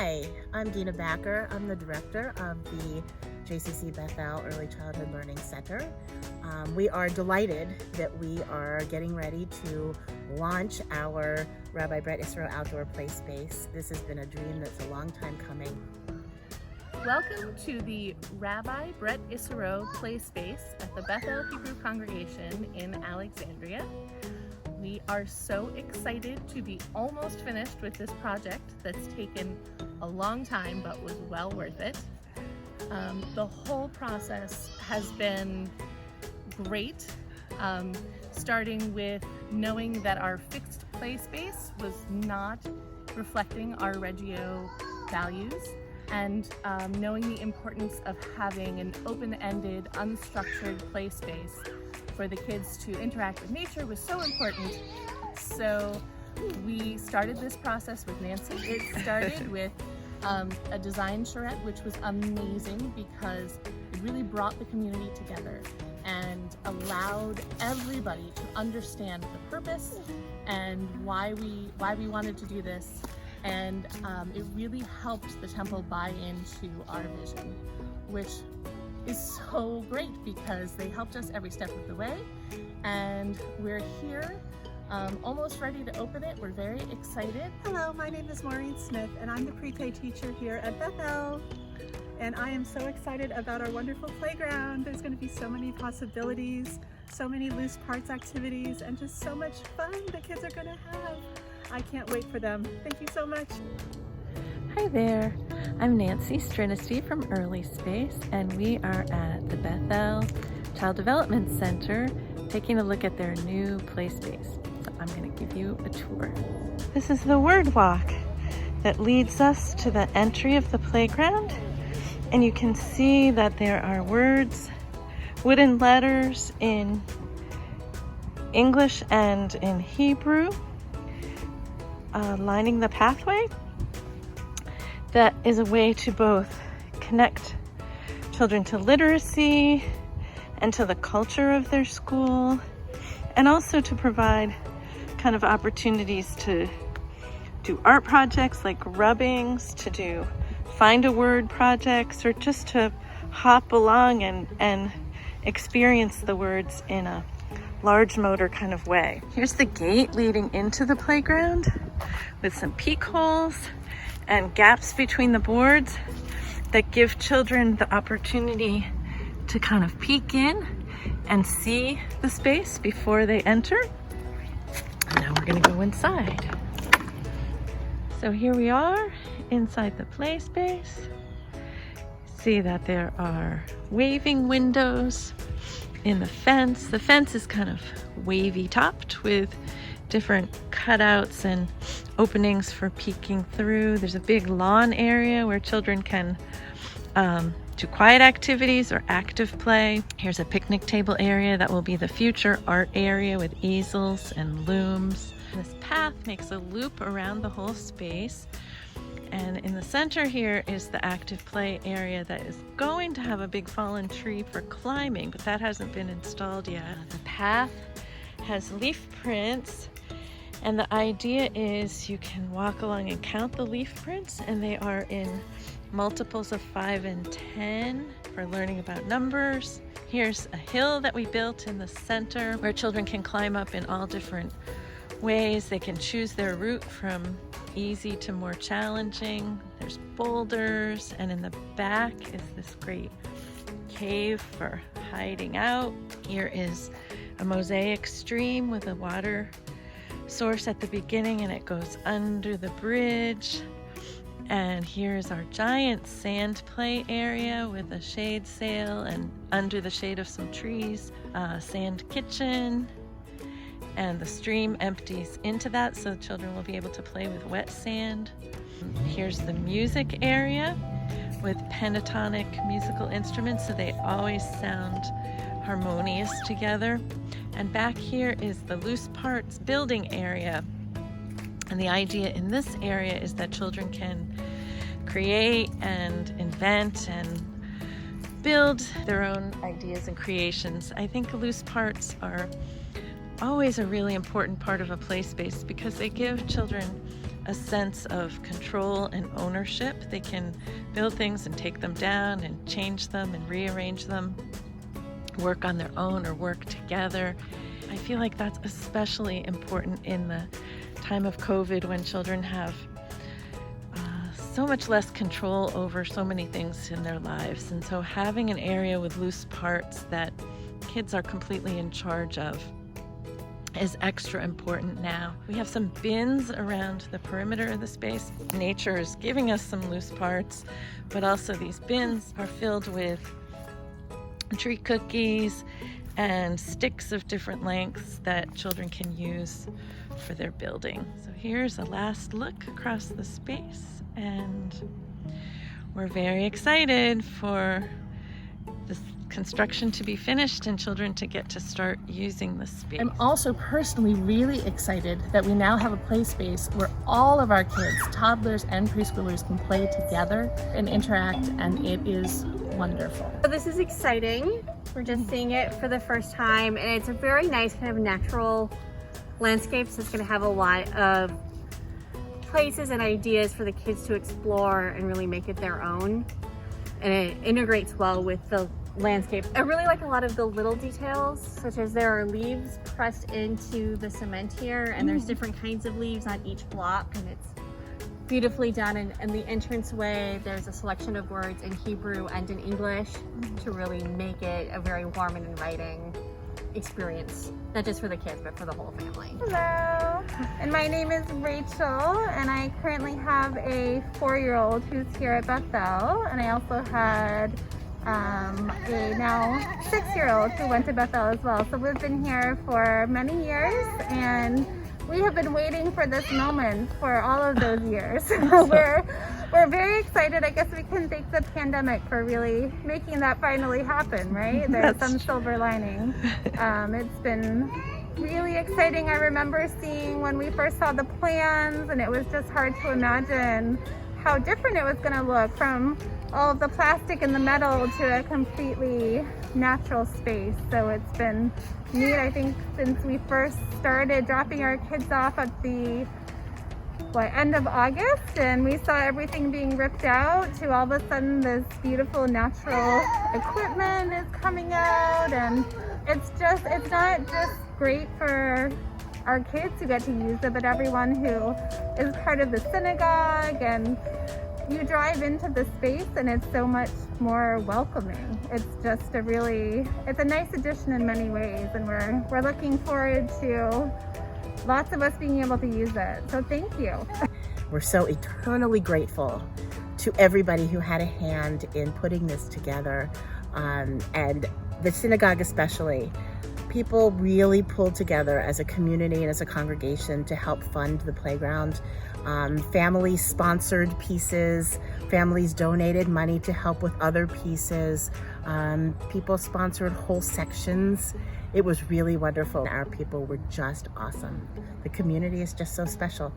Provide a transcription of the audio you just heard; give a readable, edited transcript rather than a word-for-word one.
Hi, I'm Dina Backer. I'm the director of the JCC Bethel Early Childhood Learning Center. We are delighted that we are getting ready to launch our Rabbi Bret Israel Outdoor Play Space. This has been a dream that's a long time coming. Welcome to the Rabbi Bret Israel Play Space at the Bethel Hebrew Congregation in Alexandria. We are so excited to be almost finished with this project that's taken a long time but was well worth it. The whole process has been great, starting with knowing that our fixed play space was not reflecting our Reggio values, and knowing the importance of having an open-ended, unstructured play space for the kids to interact with nature was so important. So we started this process with Nancy. It started with a design charrette, which was amazing because it really brought the community together and allowed everybody to understand the purpose and why we wanted to do this. And it really helped the temple buy into our vision, which is so great because they helped us every step of the way. And we're here, almost ready to open it. We're very excited. Hello, my name is Maureen Smith and I'm the pre-K teacher here at Bethel. And I am so excited about our wonderful playground. There's going to be so many possibilities, so many loose parts activities, and just so much fun the kids are going to have. I can't wait for them. Thank you so much. Hi there, I'm Nancy Strinesty from Early Space, and we are at the Bethel Child Development Center taking a look at their new play space. So I'm going to give you a tour. This is the word walk that leads us to the entry of the playground, and you can see that there are words, wooden letters in English and in Hebrew lining the pathway. That is a way to both connect children to literacy and to the culture of their school, and also to provide kind of opportunities to do art projects like rubbings, to do find a word projects, or just to hop along and experience the words in a large motor kind of way. Here's the gate leading into the playground with some peek holes and gaps between the boards that give children the opportunity to kind of peek in and see the space before they enter. And now we're gonna go inside. So here we are inside the play space. See that there are waving windows in the fence. The fence is kind of wavy topped with different cutouts and openings for peeking through. There's a big lawn area where children can do quiet activities or active play. Here's a picnic table area that will be the future art area with easels and looms. This path makes a loop around the whole space. And in the center here is the active play area that is going to have a big fallen tree for climbing, but that hasn't been installed yet. The path has leaf prints, and the idea is you can walk along and count the leaf prints, and they are in multiples of 5 and 10 for learning about numbers. Here's a hill that we built in the center where children can climb up in all different ways. They can choose their route from easy to more challenging. There's boulders, and in the back is this great cave for hiding out. Here is a mosaic stream with a water source at the beginning, and it goes under the bridge. And here's our giant sand play area with a shade sail, and under the shade of some trees, a sand kitchen. And the stream empties into that, so children will be able to play with wet sand. Here's the music area with pentatonic musical instruments, so they always sound harmonious together. And back here is the loose parts building area. And the idea in this area is that children can create and invent and build their own ideas and creations. I think loose parts are always a really important part of a play space because they give children a sense of control and ownership. They can build things and take them down and change them and rearrange them, work on their own or work together. I feel like that's especially important in the time of COVID when children have so much less control over so many things in their lives. And so having an area with loose parts that kids are completely in charge of is extra important now. We have some bins around the perimeter of the space. Nature is giving us some loose parts, but also these bins are filled with tree cookies and sticks of different lengths that children can use for their building. So here's a last look across the space, and we're very excited for this construction to be finished and children to get to start using the space. I'm also personally really excited that we now have a play space where all of our kids, toddlers and preschoolers, can play together and interact, and it is wonderful. So this is exciting. We're just seeing it for the first time, and it's a very nice kind of natural landscape, so it's going to have a lot of places and ideas for the kids to explore and really make it their own, and it integrates well with the landscape. I really like a lot of the little details, such as there are leaves pressed into the cement here, and there's different kinds of leaves on each block, and it's beautifully done. And the entranceway, there's a selection of words in Hebrew and in English to really make it a very warm and inviting experience, not just for the kids, but for the whole family. Hello, and my name is Rachel, and I currently have a 4-year-old who's here at Bethel, and I also had a now 6-year-old who went to Bethel as well. So we've been here for many years, and we have been waiting for this moment for all of those years. So we're very excited. I guess we can thank the pandemic for really making that finally happen, right? There's some silver lining. It's been really exciting. I remember seeing when we first saw the plans, and it was just hard to imagine how different it was going to look from all of the plastic and the metal to a completely natural space. So it's been neat, I think, since we first started dropping our kids off at the end of August, and we saw everything being ripped out, to all of a sudden this beautiful natural equipment is coming out, and it's not just great for our kids who get to use it, but everyone who is part of the synagogue. And you drive into the space and it's so much more welcoming. It's just it's a nice addition in many ways, and we're looking forward to lots of us being able to use it. So thank you. We're so eternally grateful to everybody who had a hand in putting this together, and the synagogue especially. People really pulled together as a community and as a congregation to help fund the playground. Families sponsored pieces, families donated money to help with other pieces. People sponsored whole sections. It was really wonderful. Our people were just awesome. The community is just so special.